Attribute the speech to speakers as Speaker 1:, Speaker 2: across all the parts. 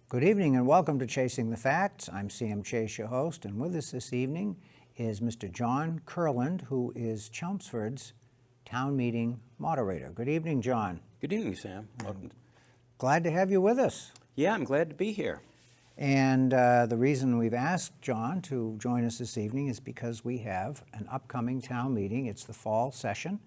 Speaker 1: Good evening and welcome to Chasing the Facts. I'm Sam Chase, your host, and with us this evening is Mr. Jon Kurland, who is Chelmsford's town meeting moderator. Good evening, John.
Speaker 2: Good evening, Sam. Welcome.
Speaker 1: Glad to have you with us.
Speaker 2: Yeah, I'm glad to be here.
Speaker 1: And the reason we've asked John to join us this evening is because we have an upcoming town meeting. It's the fall session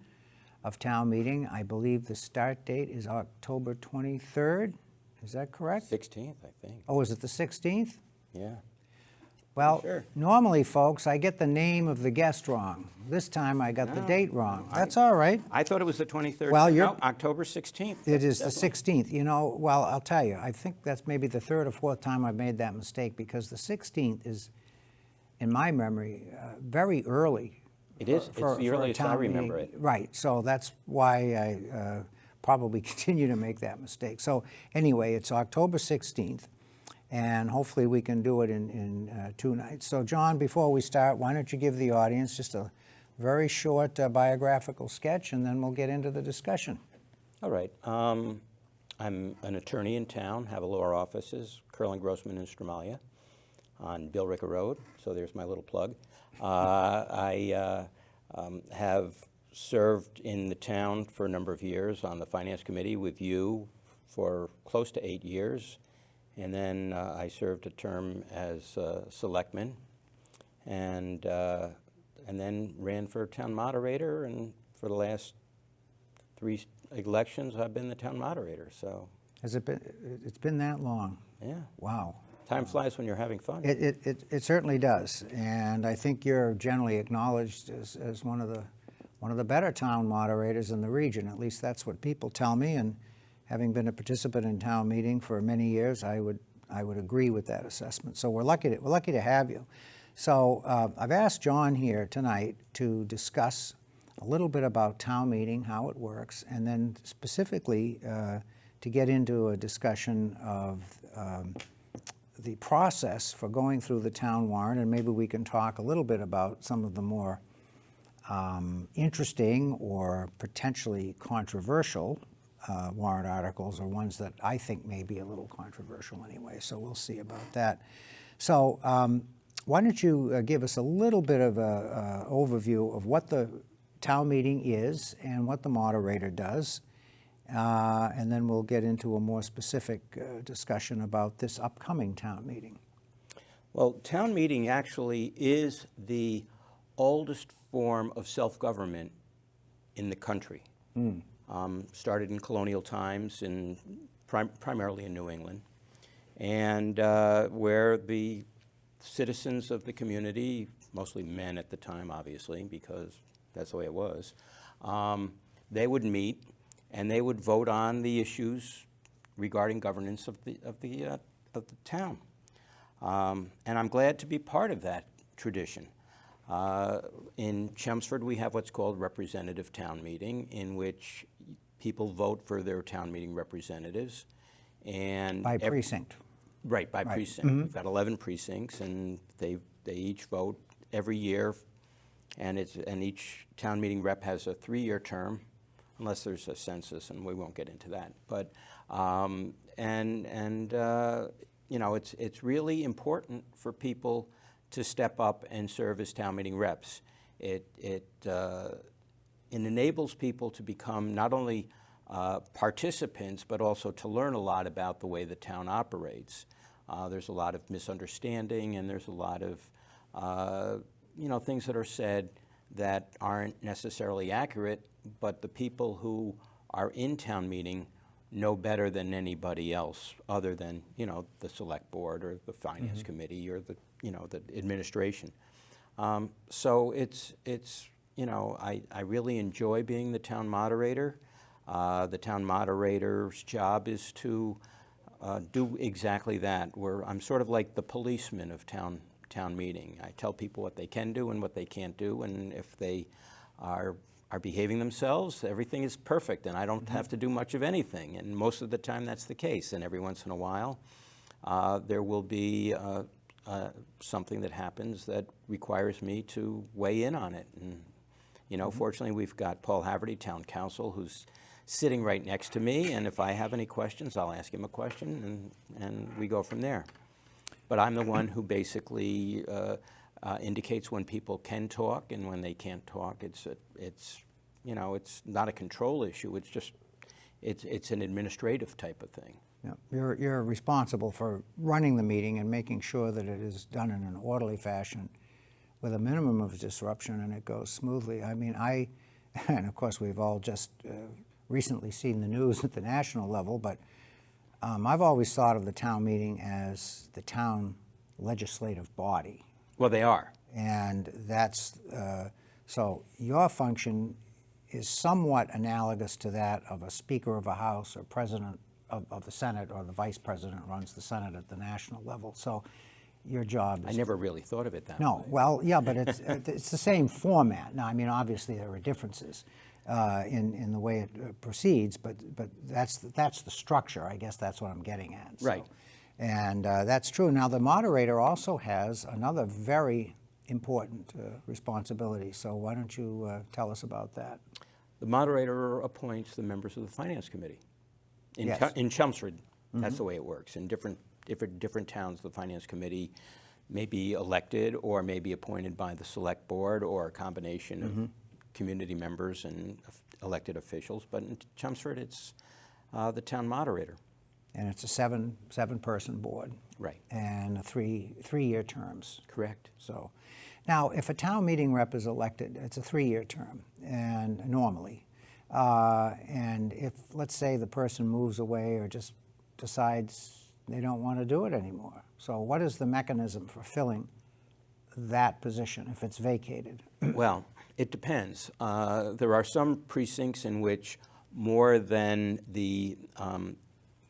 Speaker 1: of town meeting. I believe the start date is October 23rd. Is that correct?
Speaker 2: 16th, I think.
Speaker 1: Oh, is it the 16th?
Speaker 2: Yeah.
Speaker 1: Well,
Speaker 2: Sure.
Speaker 1: Normally, folks, I get the name of the guest wrong. This time I got the date wrong. That's all right.
Speaker 2: I thought it was the 23rd.
Speaker 1: Well,
Speaker 2: No, October 16th.
Speaker 1: It is the
Speaker 2: Definitely.
Speaker 1: 16th. You know, well, I'll tell you, I think that's maybe the third or fourth time I've made that mistake because the 16th is, in my memory, very early.
Speaker 2: It is.
Speaker 1: For
Speaker 2: It's the
Speaker 1: a
Speaker 2: earliest I
Speaker 1: town
Speaker 2: remember
Speaker 1: meeting.
Speaker 2: it.
Speaker 1: Right, so that's why I probably continue to make that mistake. So anyway, it's October 16th, and hopefully we can do it in 2 nights. So John, before we start, why don't you give the audience just a very short biographical sketch, and then we'll get into the discussion.
Speaker 2: All right. I'm an attorney in town, have a law offices, Kurland, Grossman, and Stramalia on Bill Ricker Road, so there's my little plug. I have served in the town for a number of years on the Finance Committee with you for close to 8 years. And then I served a term as selectman and then ran for town moderator. And for the last 3 elections, I've been the town moderator. So
Speaker 1: Has it been? It's been that long.
Speaker 2: yeah,
Speaker 1: Wow.
Speaker 2: time flies when you're having fun.
Speaker 1: It certainly does, and I think you're generally acknowledged as one of the better town moderators in the region. At least that's what people tell me. And having been a participant in town meeting for many years, I would agree with that assessment. So we're lucky to have you. So I've asked John here tonight to discuss a little bit about town meeting, how it works, and then specifically to get into a discussion of the process for going through the town warrant, and maybe we can talk a little bit about some of the more interesting or potentially controversial warrant articles, or ones that I think may be a little controversial anyway, so we'll see about that. So why don't you give us a little bit of an overview of what the town meeting is and what the moderator does, and then we'll get into a more specific discussion about this upcoming town meeting.
Speaker 2: Well, town meeting actually is the oldest form of self-government in the country. Started in colonial times, primarily in New England, and where the citizens of the community, mostly men at the time, obviously, because that's the way it was, they would meet and they would vote on the issues regarding governance of the town. And I'm glad to be part of that tradition. In Chelmsford, we have what's called representative town meeting, in which people vote for their town meeting representatives. And
Speaker 1: By precinct.
Speaker 2: Right, by precinct. We've got 11 precincts, and they each vote every year, and each town meeting rep has a 3-year term, unless there's a census, and we won't get into that. But you know, it's really important for people to step up and serve as town meeting reps. It enables people to become not only participants, but also to learn a lot about the way the town operates. There's a lot of misunderstanding, and there's a lot of you know, things that are said that aren't necessarily accurate, but the people who are in town meeting know better than anybody else, other than, you know, the select board or the finance committee or the, you know, the administration. So it's you know, I really enjoy being the town moderator. The town moderator's job is to do exactly that, where I'm sort of like the policeman of town meeting. I tell people what they can do and what they can't do, and if they are behaving themselves, everything is perfect, and I don't have to do much of anything. And most of the time that's the case. And every once in a while, there will be something that happens that requires me to weigh in on it. And, you know, fortunately, we've got Paul Haverty, town council, who's sitting right next to me, and if I have any questions, I'll ask him a question, and we go from there. But I'm the one who basically indicates when people can talk and when they can't talk. It's not a control issue. It's just it's an administrative type of thing.
Speaker 1: Yeah. You're responsible for running the meeting and making sure that it is done in an orderly fashion with a minimum of disruption and it goes smoothly. I mean, and of course we've all just recently seen the news at the national level, but I've always thought of the town meeting as the town legislative body.
Speaker 2: Well, they are.
Speaker 1: And that's, so your function is somewhat analogous to that of a Speaker of a House or President of the Senate, or the Vice President runs the Senate at the national level. So your job is...
Speaker 2: I never really thought of it that way.
Speaker 1: No, well, yeah, but it's the same format. Now, I mean, obviously there are differences in the way it proceeds, but that's the structure. I guess that's what I'm getting at. So.
Speaker 2: Right.
Speaker 1: And that's true. Now, the moderator also has another very important responsibility. So why don't you tell us about that?
Speaker 2: The moderator appoints the members of the Finance Committee.
Speaker 1: Yes.
Speaker 2: In Chelmsford, that's the way it works. In different towns, the Finance Committee may be elected or may be appointed by the Select Board or a combination of community members and elected officials. But in Chelmsford, it's the town moderator.
Speaker 1: And it's a seven-person board.
Speaker 2: Right.
Speaker 1: And three-year terms.
Speaker 2: Correct.
Speaker 1: So, now, if a town meeting rep is elected, it's a 3-year term, and normally. And if, let's say, the person moves away or just decides they don't want to do it anymore. So what is the mechanism for filling that position if it's vacated?
Speaker 2: Well, it depends. There are some precincts in which more than the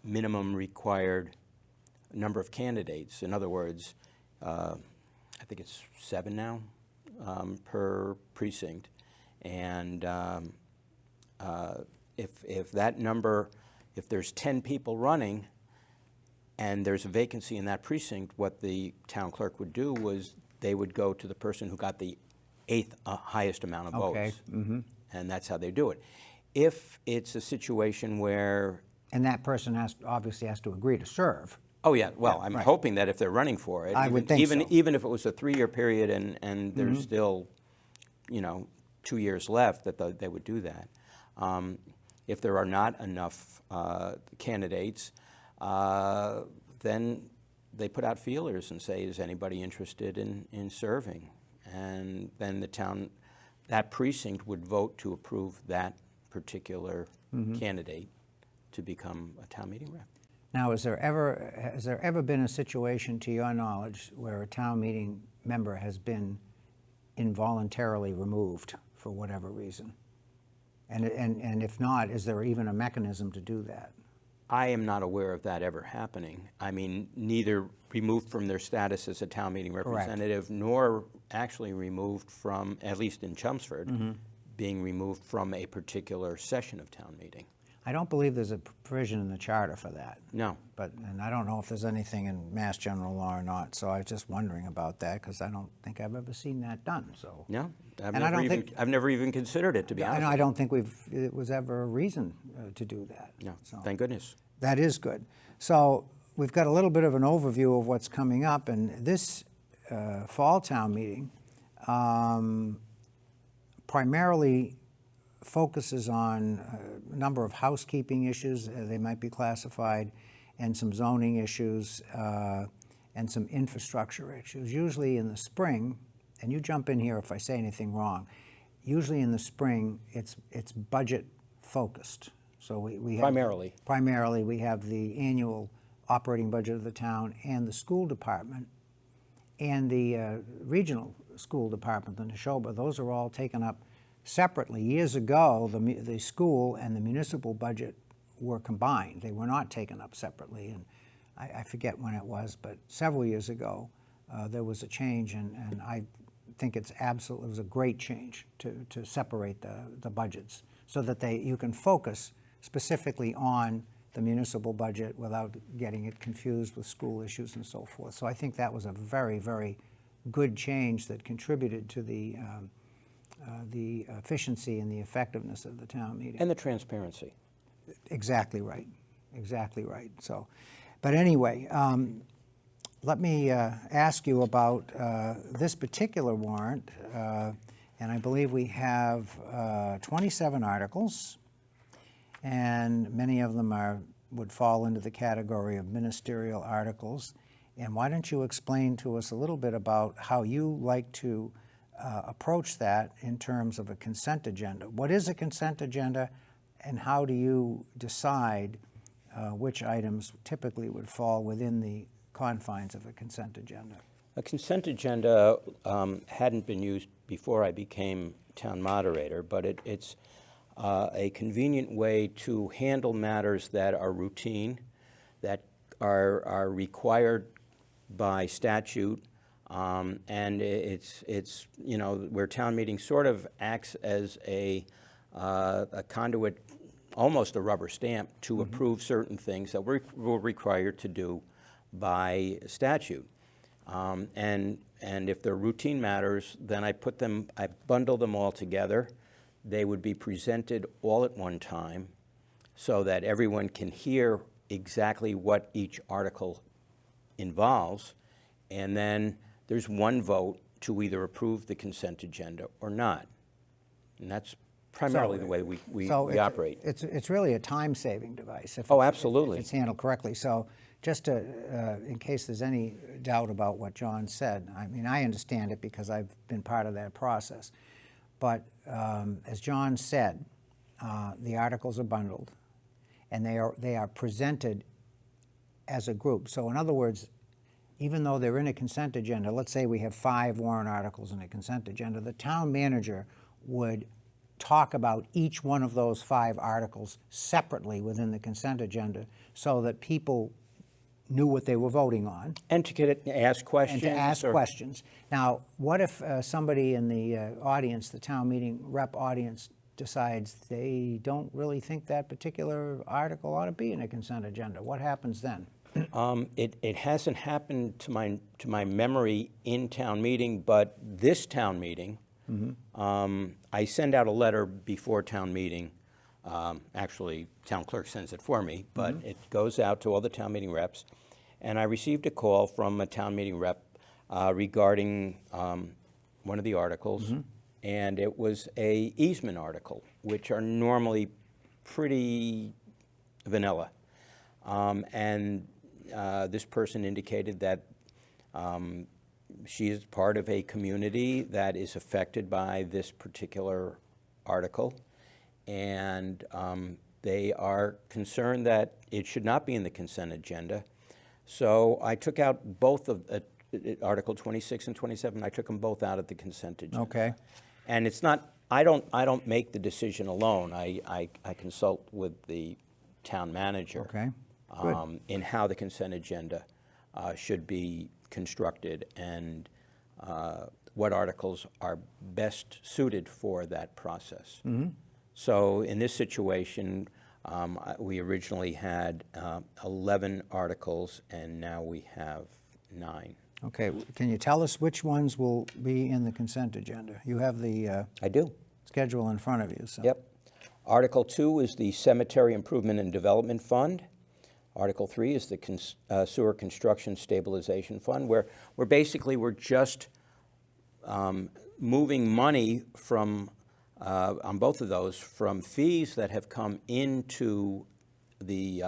Speaker 2: minimum required number of candidates, in other words, I think it's 7 now per precinct, and if that number, if there's 10 people running and there's a vacancy in that precinct, what the town clerk would do was they would go to the person who got the 8th highest amount of votes.
Speaker 1: Okay.
Speaker 2: And that's how they do it. If it's a situation where...
Speaker 1: And that person obviously has to agree to serve.
Speaker 2: Oh, yeah. Well,
Speaker 1: Yeah,
Speaker 2: I'm
Speaker 1: right.
Speaker 2: hoping that if they're running for it,
Speaker 1: I would think so.
Speaker 2: even if it was a 3-year period and there's still, 2 years left, that they would do that. If there are not enough candidates, then they put out feelers and say, is anybody interested in serving? And then that precinct would vote to approve that particular candidate to become a town meeting rep.
Speaker 1: Now, has there ever been a situation, to your knowledge, where a town meeting member has been involuntarily removed for whatever reason? And if not, is there even a mechanism to do that?
Speaker 2: I am not aware of that ever happening. I mean, neither removed from their status as a town meeting representative,
Speaker 1: Correct.
Speaker 2: nor actually removed from, at least in Chelmsford, being removed from a particular session of town meeting.
Speaker 1: I don't believe there's a provision in the charter for that.
Speaker 2: No.
Speaker 1: And I don't know if there's anything in Mass General Law or not, so I was just wondering about that, because I don't think I've ever seen that done, so.
Speaker 2: No,
Speaker 1: And
Speaker 2: I've never even considered it, to be honest.
Speaker 1: I don't think it was ever a reason to do that.
Speaker 2: No,
Speaker 1: So
Speaker 2: thank goodness.
Speaker 1: that is good. So we've got a little bit of an overview of what's coming up, and this fall town meeting primarily focuses on a number of housekeeping issues, they might be classified, and some zoning issues, and some infrastructure issues. Usually in the spring, and you jump in here if I say anything wrong, usually in the spring it's budget focused. So we have, primarily we have the annual operating budget of the town and the school department and the regional school department, the Neshoba. Those are all taken up separately. Years ago, the school and the municipal budget were combined. They were not taken up separately, and I forget when it was, but several years ago there was a change, and I think it was a great change to separate the budgets so that you can focus specifically on the municipal budget without getting it confused with school issues and so forth. So I think that was a very, very good change that contributed to the efficiency and the effectiveness of the town meeting.
Speaker 2: And the transparency.
Speaker 1: Exactly right. Exactly right. So, but anyway, let me ask you about this particular warrant, and I believe we have 27 articles, and many of them would fall into the category of ministerial articles. And why don't you explain to us a little bit about how you like to approach that in terms of a consent agenda? What is a consent agenda, and how do you decide which items typically would fall within the confines of a consent agenda?
Speaker 2: A consent agenda hadn't been used before I became town moderator, but it's a convenient way to handle matters that are routine, that are required by statute, and it's where town meeting sort of acts as a conduit, almost a rubber stamp, to approve certain things that we're required to do by statute. And if they're routine matters, then I bundle them all together. They would be presented all at one time so that everyone can hear exactly what each article involves, and then there's one vote to either approve the consent agenda or not. And that's primarily the way we operate.
Speaker 1: It's really a time-saving device.
Speaker 2: Absolutely.
Speaker 1: If it's handled correctly. So just to, in case there's any doubt about what John said, I mean, I understand it because I've been part of that process. But as John said, the articles are bundled, and they are presented as a group. So in other words, even though they're in a consent agenda, let's say we have 5 warrant articles in a consent agenda, the town manager would talk about each one of those 5 articles separately within the consent agenda so that people knew what they were voting on.
Speaker 2: And to ask questions.
Speaker 1: And to ask questions. Now, what if somebody in the audience, the town meeting rep audience, decides they don't really think that particular article ought to be in a consent agenda? What happens then?
Speaker 2: It hasn't happened to my memory in town meeting, but this town meeting, I send out a letter before town meeting. Actually, town clerk sends it for me, but it goes out to all the town meeting reps. And I received a call from a town meeting rep regarding one of the articles, and it was a easement article, which are normally pretty vanilla. And this person indicated that she is part of a community that is affected by this particular article, and they are concerned that it should not be in the consent agenda. So I took out both of Article 26 and 27. I took them both out of the consent agenda.
Speaker 1: Okay.
Speaker 2: And it's not. I don't make the decision alone. I consult with the town manager.
Speaker 1: Okay.
Speaker 2: In how the consent agenda should be constructed and what articles are best suited for that process. So in this situation, we originally had 11 articles, and now we have 9.
Speaker 1: Okay, can you tell us which ones will be in the consent agenda? You have the
Speaker 2: I do.
Speaker 1: schedule in front of you. So.
Speaker 2: Yep. Article 2 is the Cemetery Improvement and Development Fund. Article 3 is the Sewer Construction Stabilization Fund, where we're just moving money from, on both of those, from fees that have come into the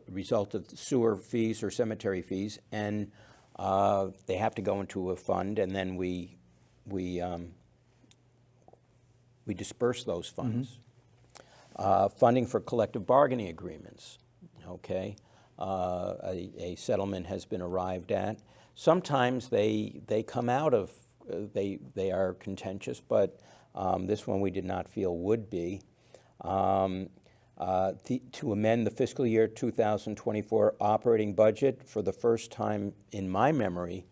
Speaker 2: result of sewer fees or cemetery fees, and they have to go into a fund, and then we disperse those funds. Funding for collective bargaining agreements. Okay, a settlement has been arrived at. Sometimes they come out of, they are contentious, but this one we did not feel would be. To amend the fiscal year 2024 operating budget for the first time in my memory,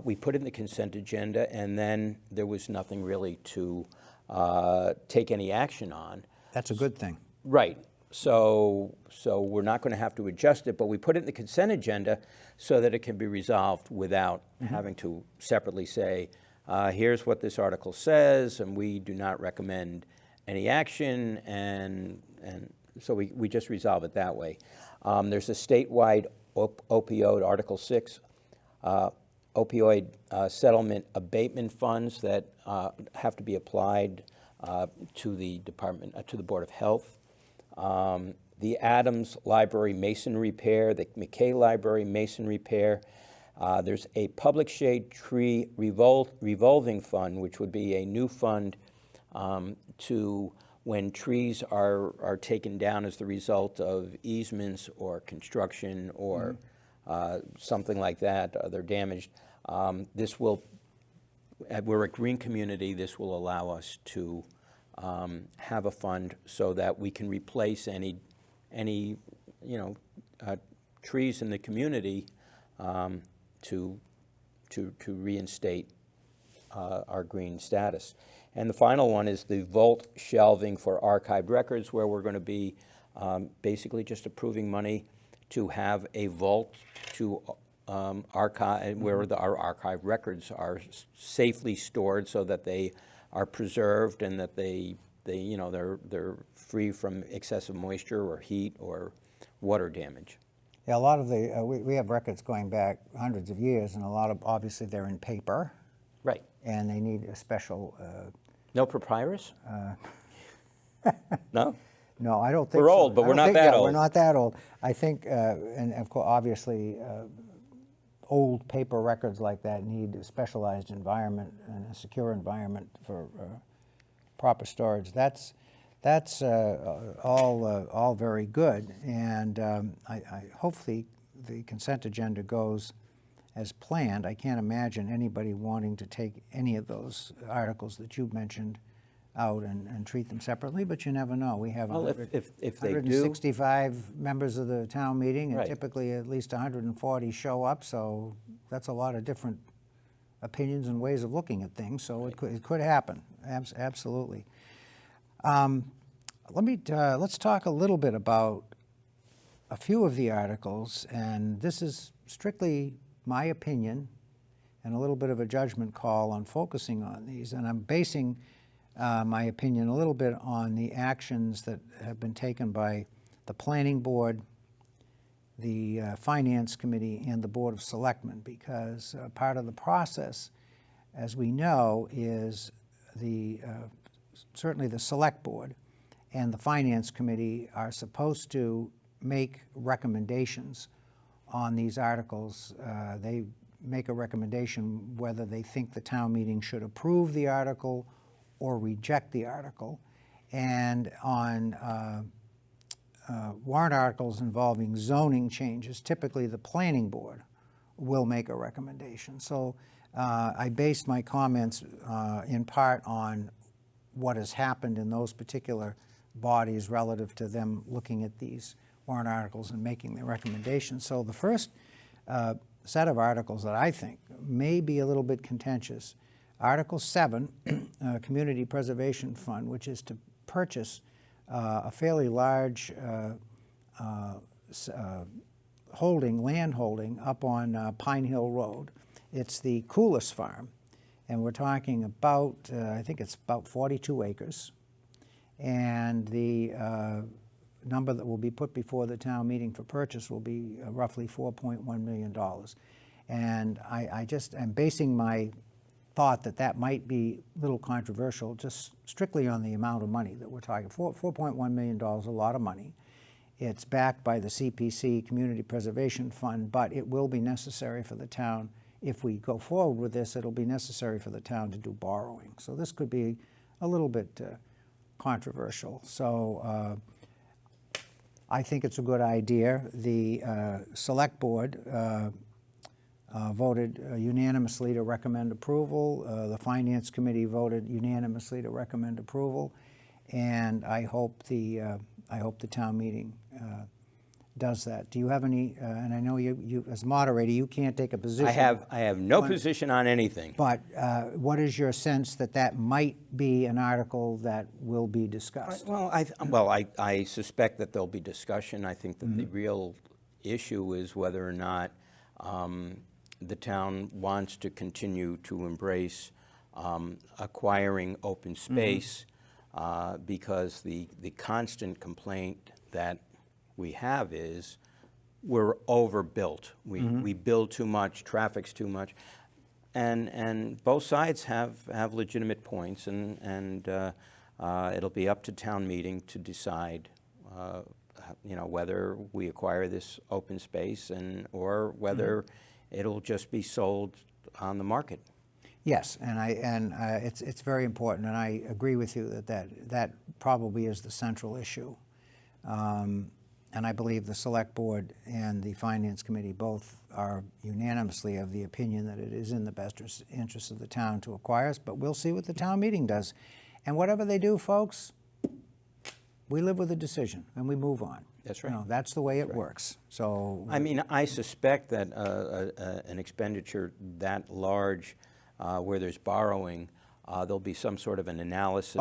Speaker 2: we put it in the consent agenda, and then there was nothing really to take any action on.
Speaker 1: That's a good thing.
Speaker 2: Right. So we're not going to have to adjust it, but we put it in the consent agenda so that it can be resolved without having to separately say, here's what this article says, and we do not recommend any action, and so we just resolve it that way. There's a statewide opioid, Article 6, opioid settlement abatement funds that have to be applied to the department, to the Board of Health. The Adams Library Mason repair, the McKay Library Mason repair. There's a public shade tree revolving fund, which would be a new fund to when trees are taken down as the result of easements or construction or something like that, they're damaged. This will, we're a green community, this will allow us to have a fund so that we can replace any trees in the community to reinstate our green status. And the final one is the vault shelving for archived records, where we're going to be basically just approving money to have a vault to archive, where our archived records are safely stored so that they are preserved and that they're free from excessive moisture or heat or water damage.
Speaker 1: Yeah, a lot of the, we have records going back hundreds of years, and a lot of, obviously they're in paper.
Speaker 2: Right.
Speaker 1: And they need a special...
Speaker 2: no papyrus? No?
Speaker 1: No, I don't think
Speaker 2: We're
Speaker 1: so.
Speaker 2: old, but we're not that
Speaker 1: yeah,
Speaker 2: old.
Speaker 1: We're not that old. I think, and of course, obviously, old paper records like that need a specialized environment and a secure environment for proper storage. That's all very good, and I hopefully the consent agenda goes as planned. I can't imagine anybody wanting to take any of those articles that you mentioned out and treat them separately, but you never know. We have
Speaker 2: Well, if they do,
Speaker 1: 165 members of the town meeting, and
Speaker 2: Right.
Speaker 1: typically at least 140 show up, so that's a lot of different opinions and ways of looking at things, so it could happen, absolutely. Let's talk a little bit about a few of the articles, and this is strictly my opinion and a little bit of a judgment call on focusing on these, and I'm basing my opinion a little bit on the actions that have been taken by the Planning Board, the Finance Committee, and the Board of Selectmen, because part of the process, as we know, is certainly the Select Board and the Finance Committee are supposed to make recommendations on these articles. They make a recommendation whether they think the town meeting should approve the article or reject the article. And on warrant articles involving zoning changes, typically the Planning Board will make a recommendation. So I based my comments in part on what has happened in those particular bodies relative to them looking at these warrant articles and making their recommendations. So the first set of articles that I think may be a little bit contentious, Article 7, Community Preservation Fund, which is to purchase a fairly large land holding up on Pine Hill Road. It's the Coolest Farm, and we're talking about, I think it's about 42 acres. And the number that will be put before the town meeting for purchase will be roughly $4.1 million. And I'm basing my thought that might be a little controversial just strictly on the amount of money that we're talking. $4.1 million is a lot of money. It's backed by the CPC, Community Preservation Fund, but it will be necessary for the town, if we go forward with this, it'll be necessary for the town to do borrowing. So this could be a little bit controversial. So I think it's a good idea. The Select Board voted unanimously to recommend approval. The Finance Committee voted unanimously to recommend approval, and I hope the town meeting does that. Do you have any? And I know you as moderator, you can't take a position.
Speaker 2: I have no position on anything.
Speaker 1: But what is your sense that might be an article that will be discussed?
Speaker 2: Well, I suspect that there'll be discussion. I think that the real issue is whether or not the town wants to continue to embrace acquiring open space because the constant complaint that we have is we're overbuilt. We build too much, traffic's too much. And both sides have legitimate points, and it'll be up to town meeting to decide, whether we acquire this open space or whether it'll just be sold on the market.
Speaker 1: Yes, and it's very important, and I agree with you that probably is the central issue. And I believe the Select Board and the Finance Committee both are unanimously of the opinion that it is in the best interest of the town to acquire us, but we'll see what the town meeting does. And whatever they do, folks, we live with the decision and we move on.
Speaker 2: That's right.
Speaker 1: That's the way it works. So
Speaker 2: I mean, I suspect that an expenditure that large, where there's borrowing, there'll be some sort of an analysis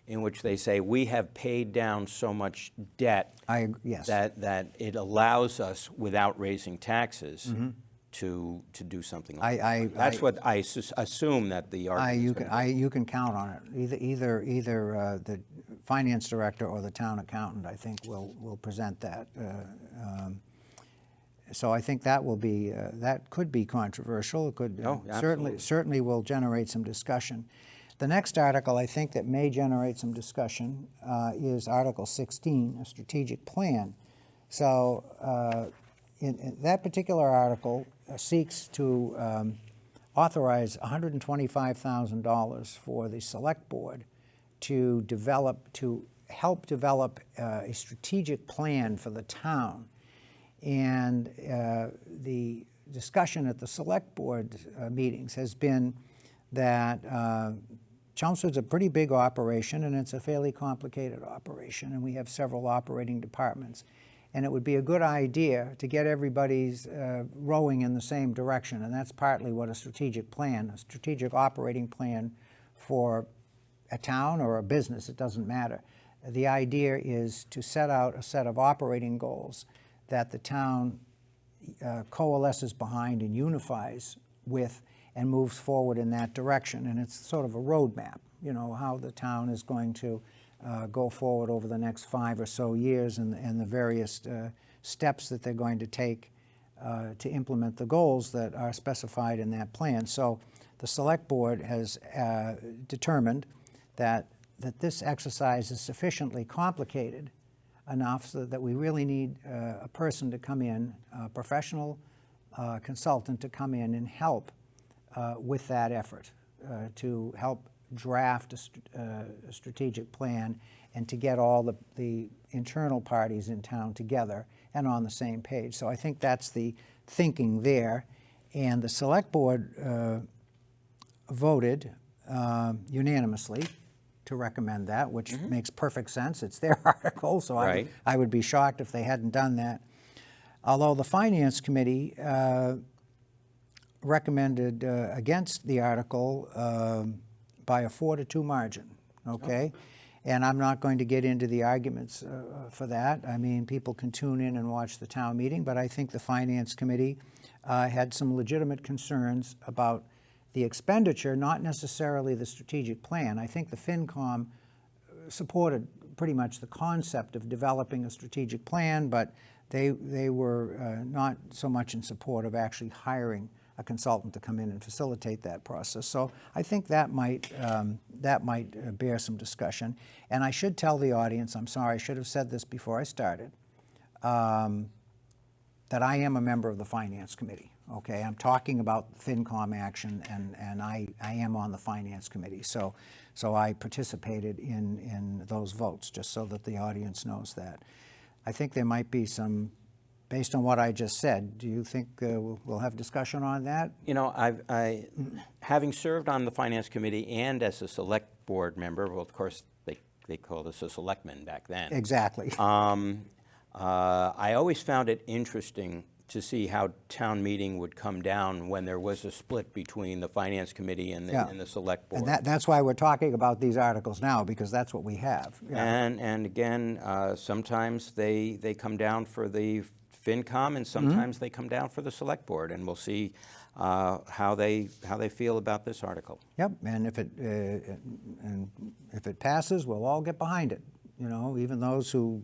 Speaker 2: in which they say we have paid down so much debt
Speaker 1: yes.
Speaker 2: that it allows us, without raising taxes, to do something like that. That's what I assume that the argument
Speaker 1: you can count on it. Either the finance director or the town accountant, I think, will present that. So I think that will be that could be controversial. It could certainly will generate some discussion. The next article I think that may generate some discussion is Article 16, a strategic plan. So in that particular article seeks to authorize $125,000 for the Select Board to help develop a strategic plan for the town. And the discussion at the Select Board meetings has been that Chelmsford's a pretty big operation, and it's a fairly complicated operation, and we have several operating departments. And it would be a good idea to get everybody's rowing in the same direction, and that's partly what a strategic operating plan for a town or a business, it doesn't matter. The idea is to set out a set of operating goals that the town coalesces behind and unifies with and moves forward in that direction. And it's sort of a roadmap, how the town is going to go forward over the next 5 or so years and the various steps that they're going to take to implement the goals that are specified in that plan. So the Select Board has determined that this exercise is sufficiently complicated enough so that we really need a person to come in, a professional consultant to come in and help with that effort, to help draft a strategic plan and to get all the internal parties in town together and on the same page. So I think that's the thinking there. And the Select Board voted unanimously to recommend that, which makes perfect sense. It's their article, so I would be shocked if they hadn't done that. Although the Finance Committee recommended against the article by a 4-2 margin, okay? And I'm not going to get into the arguments for that. I mean, people can tune in and watch the town meeting, but I think the Finance Committee had some legitimate concerns about the expenditure, not necessarily the strategic plan. I think the FinCom supported pretty much the concept of developing a strategic plan, but they were not so much in support of actually hiring a consultant to come in and facilitate that process. So I think that might bear some discussion. And I should tell the audience, I'm sorry, I should have said this before I started, that I am a member of the Finance Committee. Okay, I'm talking about FinCom action, and I am on the Finance Committee. So I participated in those votes, just so that the audience knows that. I think there might be some, based on what I just said, do you think we'll have discussion on that?
Speaker 2: I having served on the Finance Committee and as a Select Board member, well, of course, they called us a selectman back then.
Speaker 1: Exactly.
Speaker 2: I always found it interesting to see how town meeting would come down when there was a split between the Finance Committee and the Select Board.
Speaker 1: And that's why we're talking about these articles now, because that's what we have.
Speaker 2: And again, sometimes they come down for the FinCom, and sometimes they come down for the Select Board, and we'll see how they feel about this article.
Speaker 1: Yep, and if it passes, we'll all get behind it. Even those who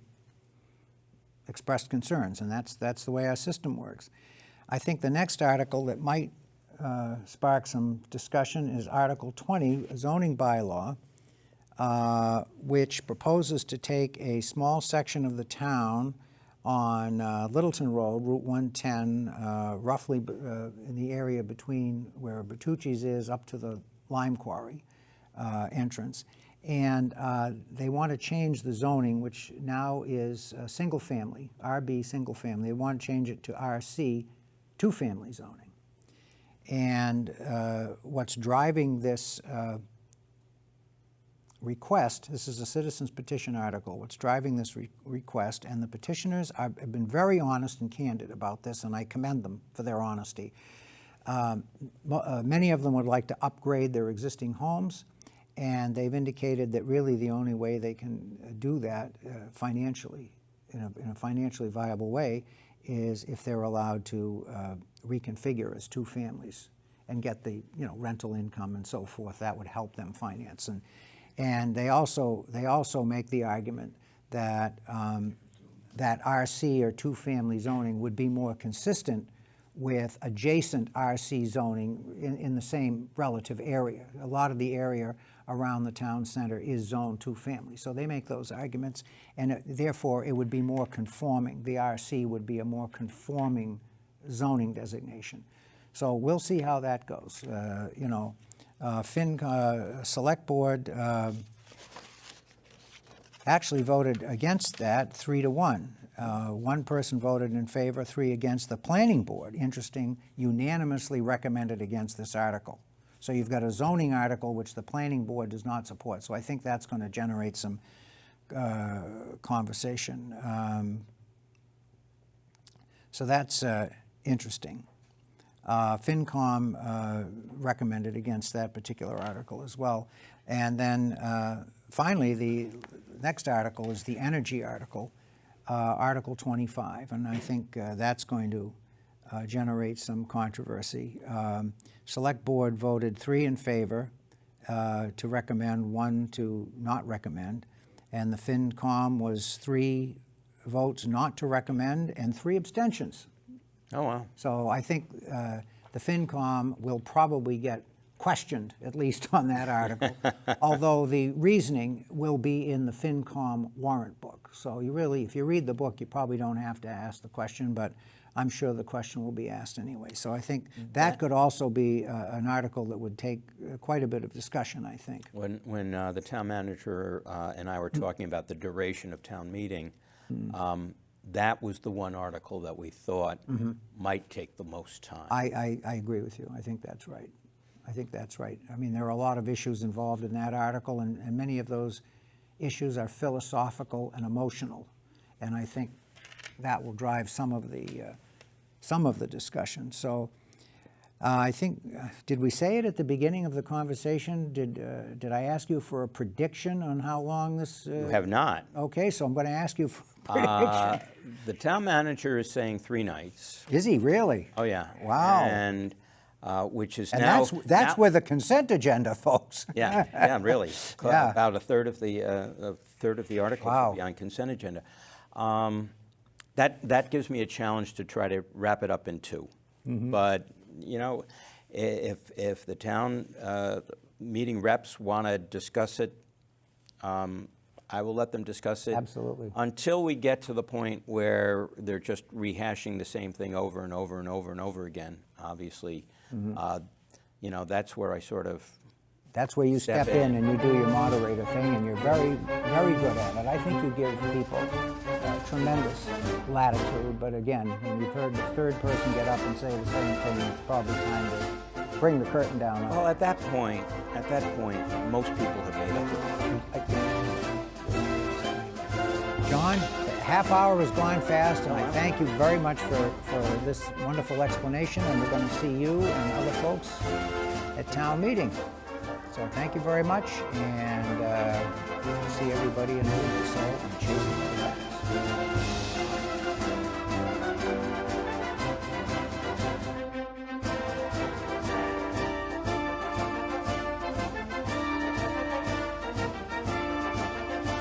Speaker 1: expressed concerns, and that's the way our system works. I think the next article that might spark some discussion is Article 20, zoning bylaw, which proposes to take a small section of the town on Littleton Road, Route 110, roughly in the area between where Bertucci's is up to the lime quarry entrance. And they want to change the zoning, which now is single family, RB single family. They want to change it to RC two-family zoning. And what's driving this request, this is a citizen's petition article, what's driving this request, and the petitioners have been very honest and candid about this, and I commend them for their honesty. Many of them would like to upgrade their existing homes, and they've indicated that really the only way they can do that financially, in a financially viable way, is if they're allowed to reconfigure as two families and get the rental income and so forth. That would help them finance. And they also make the argument that that RC or two-family zoning would be more consistent with adjacent RC zoning in the same relative area. A lot of the area around the town center is zoned two-family. So they make those arguments, and therefore it would be more conforming. The RC would be a more conforming zoning designation. So we'll see how that goes. Select Board actually voted against that 3-1. One person voted in favor, 3 against. The Planning Board, interesting, unanimously recommended against this article. So you've got a zoning article which the Planning Board does not support. So I think that's going to generate some conversation. So that's interesting. FinCom recommended against that particular article as well. And then finally, the next article is the energy article, Article 25, and I think that's going to generate some controversy. Select Board voted 3 in favor to recommend, 1 to not recommend, and the FinCom was 3 votes not to recommend and 3 abstentions.
Speaker 2: Oh, wow.
Speaker 1: So I think the FinCom will probably get questioned, at least on that article, although the reasoning will be in the FinCom warrant book. So you really, if you read the book, you probably don't have to ask the question, but I'm sure the question will be asked anyway. So I think that could also be an article that would take quite a bit of discussion, I think.
Speaker 2: When the town manager and I were talking about the duration of town meeting, that was the one article that we thought might take the most time.
Speaker 1: I agree with you. I think that's right. I think that's right. I mean, there are a lot of issues involved in that article, and many of those issues are philosophical and emotional, and I think that will drive some of the discussion. So I think, did we say it at the beginning of the conversation? Did I ask you for a prediction on how long this?
Speaker 2: You have not.
Speaker 1: Okay, so I'm going to ask you for a prediction.
Speaker 2: The town manager is saying 3 nights.
Speaker 1: Is he really?
Speaker 2: Oh yeah.
Speaker 1: Wow.
Speaker 2: And which is
Speaker 1: and
Speaker 2: now
Speaker 1: that's with the consent agenda, folks.
Speaker 2: Yeah, really.
Speaker 1: Yeah.
Speaker 2: About a third of the articles
Speaker 1: Wow.
Speaker 2: will be on consent agenda. That gives me a challenge to try to wrap it up in 2. But if the town meeting reps want to discuss it, I will let them discuss it.
Speaker 1: Absolutely.
Speaker 2: Until we get to the point where they're just rehashing the same thing over and over and over and over again. Obviously, that's where I sort of.
Speaker 1: That's where you step in and you do your moderator thing, and you're very, very good at it. I think you give people tremendous latitude, but again, when you've heard the third person get up and say the same thing, it's probably time to bring the curtain down.
Speaker 2: Well, at that point, most people have made up their mind.
Speaker 1: John, the half hour has gone fast, and I thank you very much for this wonderful explanation, and we're going to see you and other folks at town meeting. So thank you very much, and we'll see everybody in a week or so on Chasing the Facts.